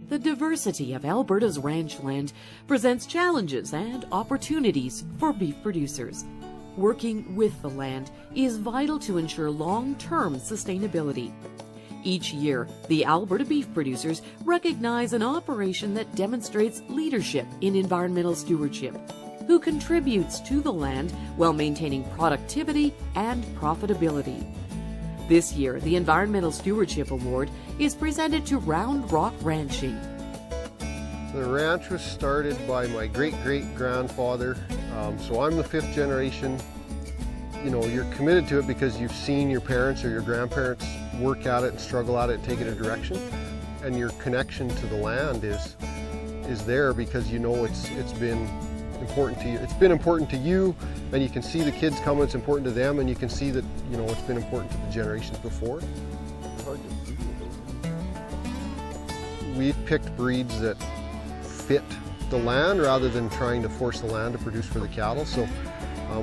The diversity of Alberta's ranch land presents challenges and opportunities for beef producers. Working with the land is vital to ensure long-term sustainability. Each year, the Alberta beef producers recognize an operation that demonstrates leadership in environmental stewardship, who contributes to the land while maintaining productivity and profitability. This year, the Environmental Stewardship Award is presented to Round Rock Ranching. The ranch was started by my great-great-grandfather, so I'm the fifth generation. You know, you're committed to it because you've seen your parents or your grandparents work at it and struggle at it and take it a direction. And your connection to the land is there because you know it's been important to you. It's been important to you, and you can see the kids coming, it's important to them, and you can see that, you know, it's been important to the generations before. We've picked breeds that fit the land rather than trying to force the land to produce for the cattle. So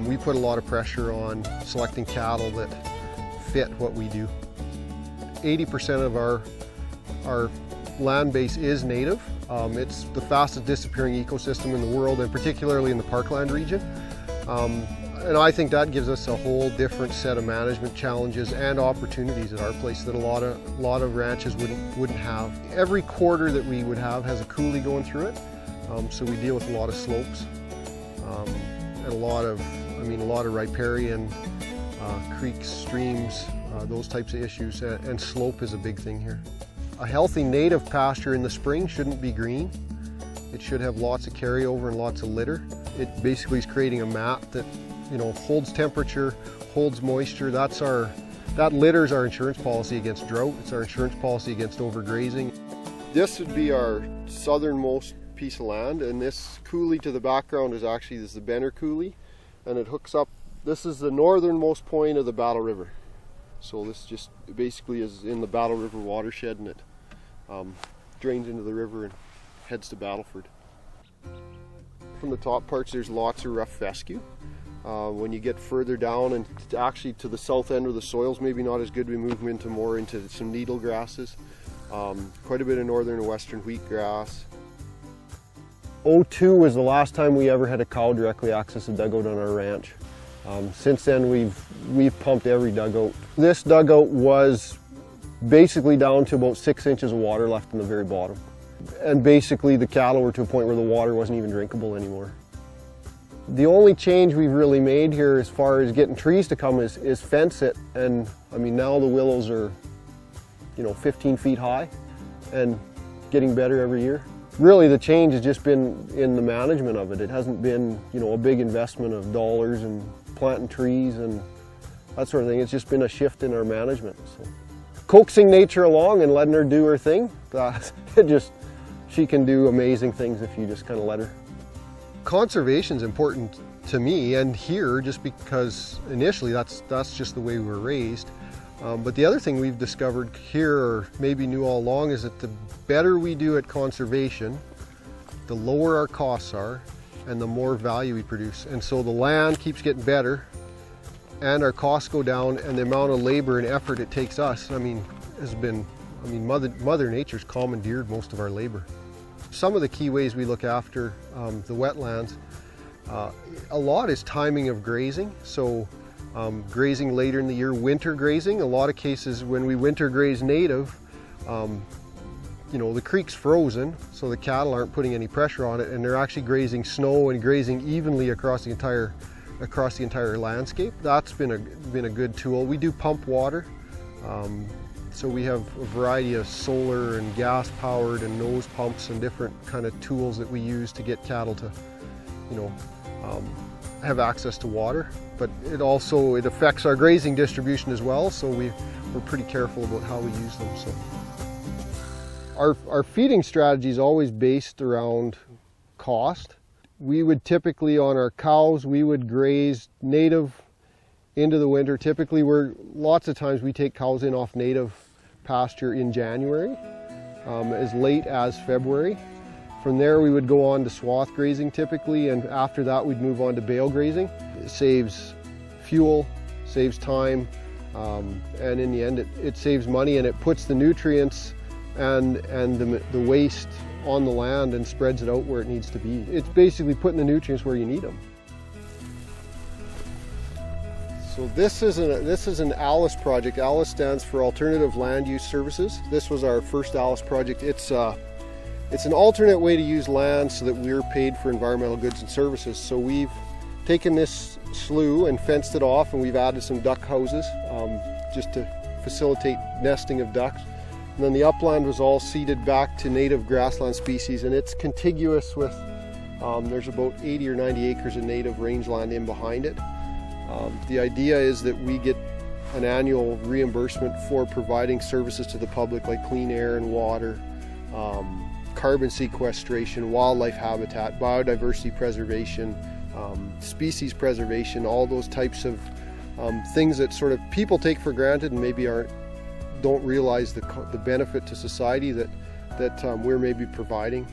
we put a lot of pressure on selecting cattle that fit what we do. 80% of our land base is native. It's the fastest disappearing ecosystem in the world, and particularly in the parkland region. And I think that gives us a whole different set of management challenges and opportunities at our place that a lot of ranches wouldn't have. Every quarter that we would have has a coulee going through it, so we deal with a lot of slopes and a lot of riparian creeks, streams, those types of issues, and slope is a big thing here. A healthy native pasture in the spring shouldn't be green. It should have lots of carryover and lots of litter. It basically is creating a mat that, you know, holds temperature, holds moisture. That litter is our insurance policy against drought. It's our insurance policy against overgrazing. This would be our southernmost piece of land, and this coulee to the background is the Benner coulee, and it hooks up. This is the northernmost point of the Battle River. So this just basically is in the Battle River watershed, and it drains into the river and heads to Battleford. From the top parts, there's lots of rough fescue. When you get further down and actually to the south end where the soil's maybe not as good, we move more into some needle grasses. Quite a bit of northern and western wheatgrass. 2002 was the last time we ever had a cow directly access a dugout on our ranch. Since then we've pumped every dugout. This dugout was basically down to about 6 inches of water left in the very bottom. And basically the cattle were to a point where the water wasn't even drinkable anymore. The only change we've really made here as far as getting trees to come is fence it. And I mean, now the willows are, you know, 15 feet high and getting better every year. Really the change has just been in the management of it. It hasn't been, you know, a big investment of dollars and planting trees and that sort of thing. It's just been a shift in our management. So, coaxing nature along and letting her do her thing, she can do amazing things if you just kind of let her. Conservation is important to me and here just because initially that's just the way we were raised. But the other thing we've discovered here, or maybe knew all along, is that the better we do at conservation, the lower our costs are and the more value we produce. And so the land keeps getting better and our costs go down, and the amount of labor and effort it takes us, Mother Nature's commandeered most of our labor. Some of the key ways we look after the wetlands, a lot is timing of grazing. So grazing later in the year, winter grazing. A lot of cases when we winter graze native, you know, the creek's frozen, so the cattle aren't putting any pressure on it, and they're actually grazing snow and grazing evenly across the entire landscape. That's been a good tool. We do pump water. So we have a variety of solar and gas powered and nose pumps and different kind of tools that we use to get cattle to, you know, have access to water. But it affects our grazing distribution as well, so we're pretty careful about how we use them. So our feeding strategy is always based around cost. We would typically, on our cows, we would graze native into the winter. Typically, lots of times we take cows in off native pasture in January, as late as February. From there we would go on to swath grazing typically, and after that we'd move on to bale grazing. It saves fuel, saves time, and in the end it saves money, and it puts the nutrients and the waste on the land and spreads it out where it needs to be. It's basically putting the nutrients where you need them. So this is an ALICE project. ALICE stands for Alternative Land Use Services. This was our first ALICE project. It's an alternate way to use land so that we're paid for environmental goods and services. So we've taken this slough and fenced it off, and we've added some duck houses just to facilitate nesting of ducks. And then the upland was all seeded back to native grassland species, and it's contiguous with, there's about 80 or 90 acres of native rangeland in behind it. The idea is that we get an annual reimbursement for providing services to the public like clean air and water, carbon sequestration, wildlife habitat, biodiversity preservation, species preservation, all those types of things that sort of people take for granted and maybe don't realize the benefit to society that we're maybe providing.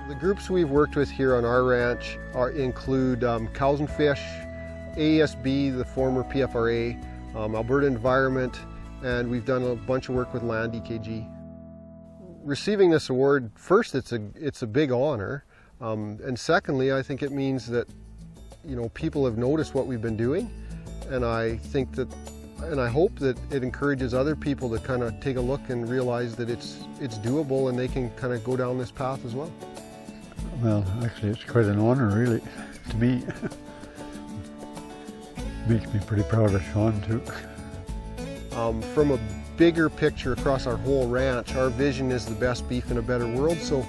The groups we've worked with here on our ranch include Cows and Fish, ASB, the former PFRA, Alberta Environment, and we've done a bunch of work with Land EKG. Receiving this award, first, it's a big honor, and secondly, I think it means that people have noticed what we've been doing, and I think that, and I hope that it encourages other people to kind of take a look and realize that it's doable and they can kind of go down this path as well. Well, actually, it's quite an honor, really, to me. Makes me pretty proud of Sean too. From a bigger picture across our whole ranch, our vision is the best beef in a better world. So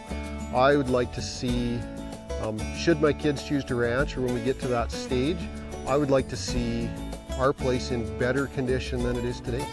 I would like to see, should my kids choose to ranch, or when we get to that stage, I would like to see our place in better condition than it is today.